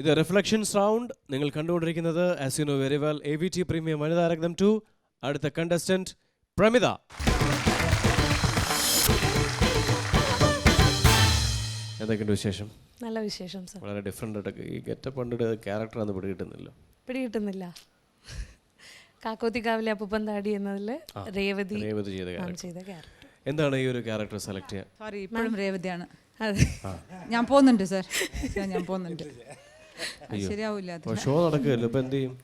ഇത് reflections round. നിങ്ങൾ കണ്ടുകൊണ്ടിരിക്കുന്നത് as you know very well AVT premium Vanitharatnam 2. അടുത്ത കണ്ടസ്റ്റന്റ് പ്രമിത. എന്തൊക്കെയുണ്ട് വിശേഷം? നല്ല വിശേഷം സർ. വളരെ ഡിഫറെൻ്റ് ആയിട്ട് ഈ ഗെറ്റപ്പ് കണ്ടിട്ട് ക്യാരക്ടറാന്ന് പിടികിട്ടുന്നില്ല. കാക്കോത്തിക്കാവിലെ അപ്പൂപ്പൻ താടി എന്നതിൽ രേവതി ചെയ്ത ക്യാരക്ടർ. എന്താണ് ഈ ഒരു ക്യാരക്ടർ സെലക്ട് ചെയ്യാൻ? സോറി, ഇപ്പോഴും രേവതിയാണ്. അതെ, ഞാൻ പോകുന്നുണ്ട് സർ, ഞാൻ പോകുന്നുണ്ട്. ശരിയാവില്ല, ഷോ നടക്കുകയല്ലോ, ഇപ്പൊ എന്ത് ചെയ്യും?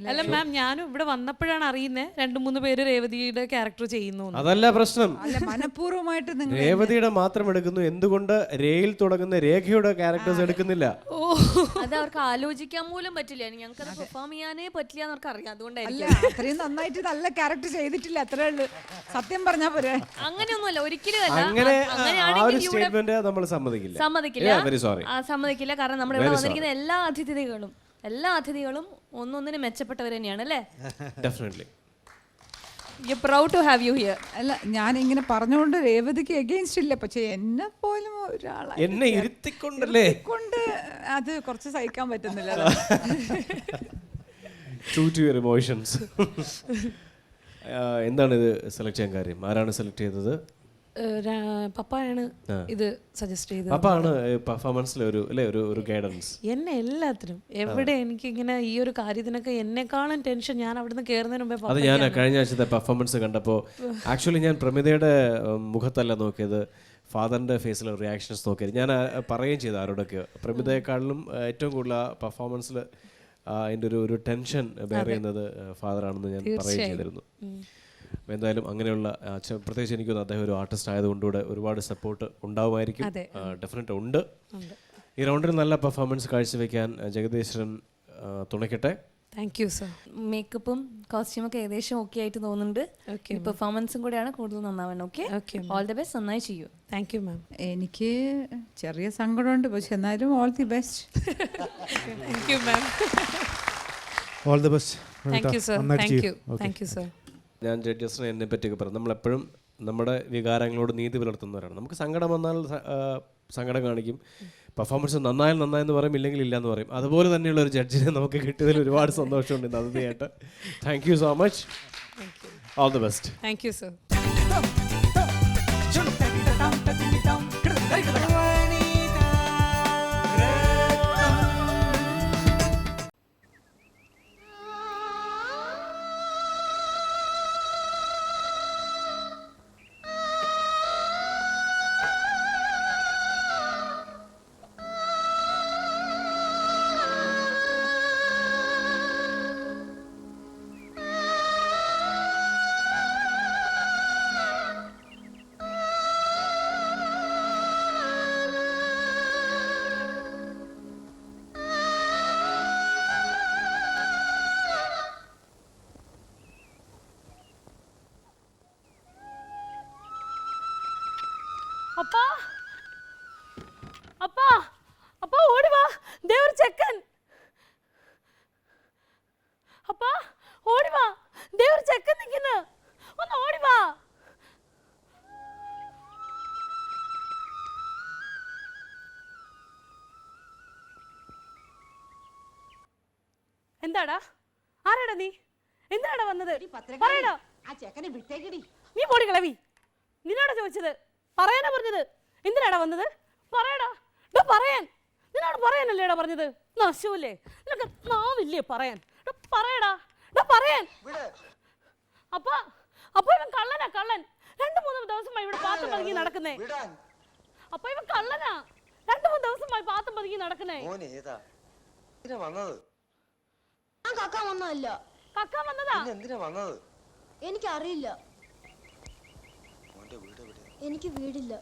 അല്ല മാം, ഞാനും ഇവിടെ വന്നപ്പോഴാണ് അറിയുന്നത് 2-3 പേര് രേവതിയുടെ ക്യാരക്ടർ ചെയ്യുന്നു. അതല്ല പ്രശ്നം, മനഃപൂർവ്വമായിട്ട് രേവതിയുടെ മാത്രം എടുക്കുന്നു. എന്തുകൊണ്ട് രേയിൽ തുടങ്ങുന്ന രേഖയുടെ ക്യാരക്ടേഴ്സ് എടുക്കുന്നില്ല? അത് അവർക്ക് ആലോചിക്കാൻ പോലും പറ്റില്ല. ഞങ്ങൾക്ക് അത് പെർഫോം ചെയ്യാനേ പറ്റില്ല എന്നവർക്ക് അറിയാം. അതുകൊണ്ടായിരിക്കും അത്രയും നന്നായിട്ട് നല്ല ക്യാരക്ടർ ചെയ്തിട്ടില്ല, അത്രേ ഉള്ളൂ. സത്യം പറഞ്ഞാ പോരെ. അങ്ങനെയൊന്നുമല്ല, ഒരിക്കലും അങ്ങനെ ആ ഒരു സ്റ്റേറ്റ്മെന്റ് നമ്മൾ സമ്മതിക്കില്ല. സമ്മതിക്കില്ല. കാരണം നമ്മുടെ ഇവിടെ വന്നിരിക്കുന്ന എല്ലാ അതിഥികളും ഒന്നൊന്നിന് മെച്ചപ്പെട്ടവർ തന്നെയാണ് അല്ലേ? Definitely. You're proud to have you here. അല്ല, ഞാൻ ഇങ്ങനെ പറഞ്ഞുകൊണ്ട് രേവതിക്ക് എഗെയിൻസ്റ്റ് ഇല്ല, പക്ഷെ എന്നെ പോലും എന്നെ ഇരുത്തിക്കൊണ്ടല്ലേ കൊണ്ട് അത് കുറച്ച് സഹിക്കാൻ പറ്റുന്നില്ല. True to your emotions. എന്താണ് ഇത് സെലക്ട് ചെയ്യാൻ കാര്യം? ആരാണ് സെലക്ട് ചെയ്തത്? പപ്പായാണ് ഇത് സജസ്റ്റ് ചെയ്തത്. പപ്പാണ് പെർഫോമൻസിലെ ഒരു ഗൈഡൻസ്. എന്നെ എല്ലാത്തിനും എവിടെ എനിക്ക് ഇങ്ങനെ ഈ ഒരു കാര്യത്തിനൊക്കെ എന്നെക്കാളും ടെൻഷൻ ഞാൻ അവിടുന്ന് കയറുന്നതിന് മുമ്പേ. അത് ഞാൻ കഴിഞ്ഞ ആഴ്ചത്തെ പെർഫോമൻസ് കണ്ടപ്പോൾ ആക്ച്വലി ഞാൻ പ്രമിതയുടെ മുഖത്തല്ല നോക്കിയത്, ഫാദറിൻ്റെ ഫേസിലെ റിയാക്ഷൻസ് നോക്കിയത്. ഞാൻ പറയുകയും ചെയ്തു ആരോടൊക്കെ, പ്രമിതയെക്കാളിലും ഏറ്റവും കൂടുതൽ ആ പെർഫോമൻസിൽ അതിൻ്റെ ഒരു ടെൻഷൻ ബെയർ ചെയ്യുന്നത് ഫാദറാണെന്ന് ഞാൻ പറയുകയും ചെയ്തിരുന്നു. എന്തായാലും അങ്ങനെയുള്ള പ്രത്യേകിച്ച് എനിക്കൊന്ന് അദ്ദേഹം ഒരു ആർട്ടിസ്റ്റ് ആയതുകൊണ്ടുകൂടെ ഒരുപാട് സപ്പോർട്ട് ഉണ്ടാവുമായിരിക്കും. ഡെഫിനറ്റ് ഉണ്ട്. ഈ റൗണ്ടിൽ നല്ല പെർഫോമൻസ് കാഴ്ചവെക്കാൻ ജഗദീശ്വരൻ തുണയ്ക്കട്ടെ. Thank you sir. മേക്കപ്പും കോസ്റ്റ്യൂമൊക്കെ ഏകദേശം ഓക്കെ ആയിട്ട് തോന്നുന്നുണ്ട്. പെർഫോമൻസും കൂടെയാണ് കൂടുതൽ നന്നാവണം. Okay, all the best. നന്നായി ചെയ്യൂ. Thank you ma'am. എനിക്ക് ചെറിയ സങ്കടമുണ്ട്, പക്ഷെ എന്നാലും all the best. Thank you ma'am. All the best. Thank you sir. Thank you sir. ഞാൻ ജഡ്ജസിനെ എന്നെ പറ്റിയൊക്കെ പറഞ്ഞു, നമ്മളെപ്പോഴും നമ്മുടെ വികാരങ്ങളോട് നീതി പുലർത്തുന്നവരാണ്. നമുക്ക് സങ്കടം വന്നാൽ സങ്കടം കാണിക്കും, പെർഫോമൻസ് നന്നായെന്ന് പറയും, ഇല്ലെങ്കിൽ ഇല്ല എന്ന് പറയും. അതുപോലെ തന്നെയുള്ള ഒരു ജഡ്ജിനെ നമുക്ക് കിട്ടിയതിൽ ഒരുപാട് സന്തോഷമുണ്ട്. നന്ദിയായിട്ട് thank you so much. All the best. Thank you sir. അപ്പാ അപ്പാ അപ്പാ ഓടി വാ, ദേ ഒരു ചെക്കൻ. അപ്പാ ഓടി വാ, ദേ ഒരു ചെക്കൻ നിൽക്കുന്നു, ഒന്ന് ഓടി വാ. എന്താടാ, ആരാടാ നീ? എന്തിനാടാ വന്നത്? പറയടാ. നീ പോടി കളവി, നിന്നോടാ ചോദിച്ചത്, പറയാനാ പറഞ്ഞത്. എന്തിനാടാ വന്നത്? പറയടാ. പറയാൻ നിന്നോട് പറയാനല്ലേടാ പറഞ്ഞത്? നശൂല്ലേ നിനക്ക്, നാവില്ലേ പറയാൻ? പറയടാ, പറയാൻ. അപ്പൊ ഇവൻ കള്ളനാ, കള്ളൻ. 2-3 ദിവസമായി ഇവിടെ പാത്തും പതുങ്ങി നടക്കുന്നേ. അപ്പൊ ഇവൻ കള്ളനാ, 2-3 ദിവസമായി പാത്തും പതുങ്ങി നടക്കുന്നേ. കക്കാൻ വന്നതല്ല. കക്കാൻ വന്നതാ? എനിക്കറിയില്ല, എനിക്ക് വീടില്ല.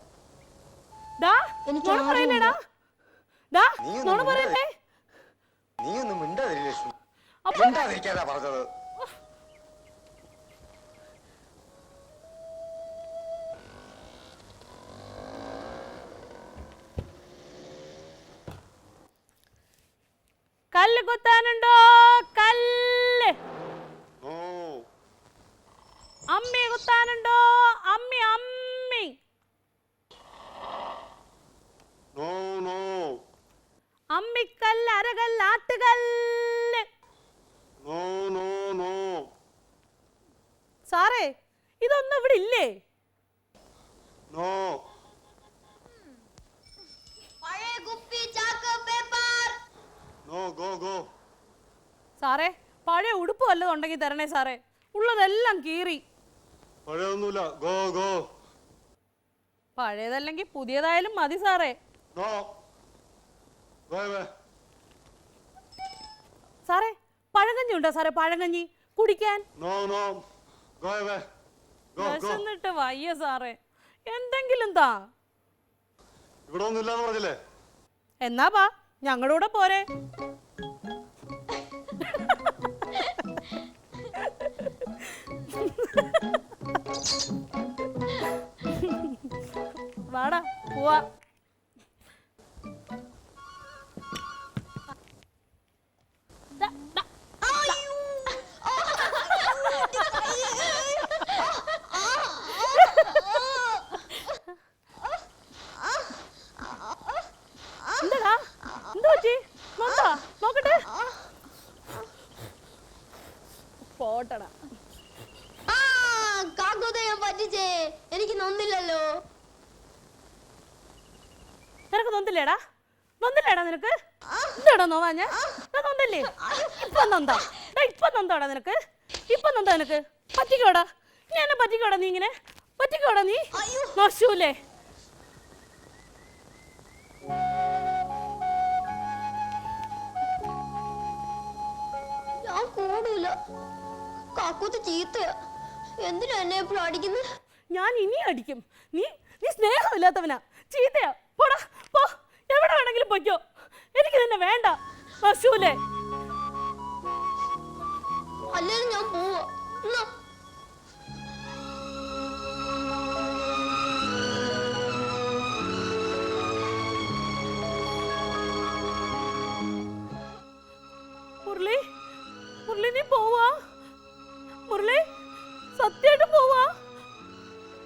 കല്ല് കുത്താനുണ്ടോ? കല്ല്. അമ്മി കുത്താനുണ്ടോ? അമ്മി. അമ്മിക്കല്ല് അരകല്ല് ആട്ടുകല്ല്. No, no, no. സാറേ ഇതൊന്നും ഇവിടെ ഇല്ലേ? No. പഴയ കുപ്പി ചാക്ക് പേപ്പർ. No, go, go. സാറേ പഴയ ഉടുപ്പ് വല്ലതും ഉണ്ടെങ്കിൽ തരണേ സാറേ, ഉള്ളതെല്ലാം കീറി. പഴയൊന്നുമില്ല. Go, go. പഴയതല്ലെങ്കിൽ പുതിയതായാലും മതി സാറേ. No. Go away. സാറേ പഴങ്കഞ്ഞി ഉണ്ടോ സാറേ? പഴങ്കഞ്ഞി കുടിക്കാൻ. No, no. Go away. Go, go. വിശന്നിട്ട് വയ്യ സാറേ, എന്തെങ്കിലും താ. ഇവിടെ ഒന്നും ഇല്ലാന്ന് പറഞ്ഞില്ലേ? എന്നാ പാ ഞങ്ങളുടെ കൂടെ പോരെ. വാടാ പോവാ. എന്താടാ എന്ത് പറ്റി? നൊന്താ? നോക്കട്ടെ. പോട്ടടാ. കാക്കോതയം പറ്റിച്ചേ, എനിക്ക് നൊന്നില്ലല്ലോ. നിനക്ക് നൊന്തില്ലേടാ? നൊന്തില്ലേടാ നിനക്ക്? എന്താടാ നോവാഞ്ഞ? നൊന്തല്ലേ? ഇപ്പൊ നൊന്താ? ഇപ്പൊ നൊന്താടാ നിനക്ക്? ഇപ്പൊ നൊന്താ നിനക്ക്? പറ്റിക്കോടാ നീ എന്നെ, പറ്റിക്കോടാ നീ ഇങ്ങനെ, പറ്റിക്കോടാ നീ. നശൂലേ. ഞാൻ കൂടൂല. കാക്കൂത്ത് ചീത്തയാ. എന്തിനാ എന്നെ എപ്പോഴും അടിക്കുന്നത്? ഞാൻ ഇനി അടിക്കും. നീ നീ സ്നേഹമില്ലാത്തവനാ, ചീത്തയാ. പോടാ പോ, എവിടെ വേണമെങ്കിലും പൊയ്ക്കോ, എനിക്ക് നിന്നെ വേണ്ട. നശൂലേ. അല്ലേലും ഞാൻ പോവാ. എന്നാ മുരളി, മുരളി നീ പോവാ? മുരളി സത്യമായിട്ട് പോവാ?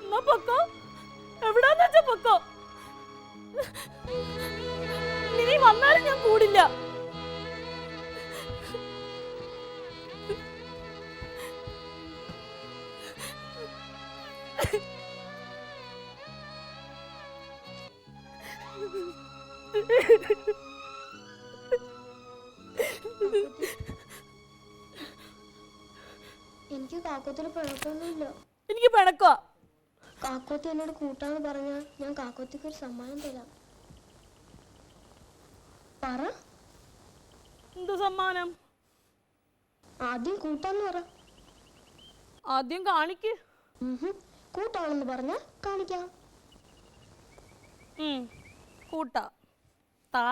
എന്നാ പൊക്കോ, എവിടാന്ന് വെച്ചാ പൊക്കോ. നീ വന്നാലും ഞാൻ കൂടില്ല. എനിക്ക് കാക്കോത്തിന് പിഴക്കൊന്നുമില്ല. എനിക്ക് പിണക്കോ? കാക്കോത്തി എന്നോട് കൂട്ടാന്ന് പറഞ്ഞാൽ ഞാൻ കാക്കോത്തിക്ക് ഒരു സമ്മാനം തരാം. പറ. എന്ത് സമ്മാനം? ആദ്യം കൂട്ടാന്ന് പറ. ആദ്യം കാണിക്ക്. കൂട്ടാണെന്ന് പറഞ്ഞ കാണിക്കാം. കൂട്ടാ താ.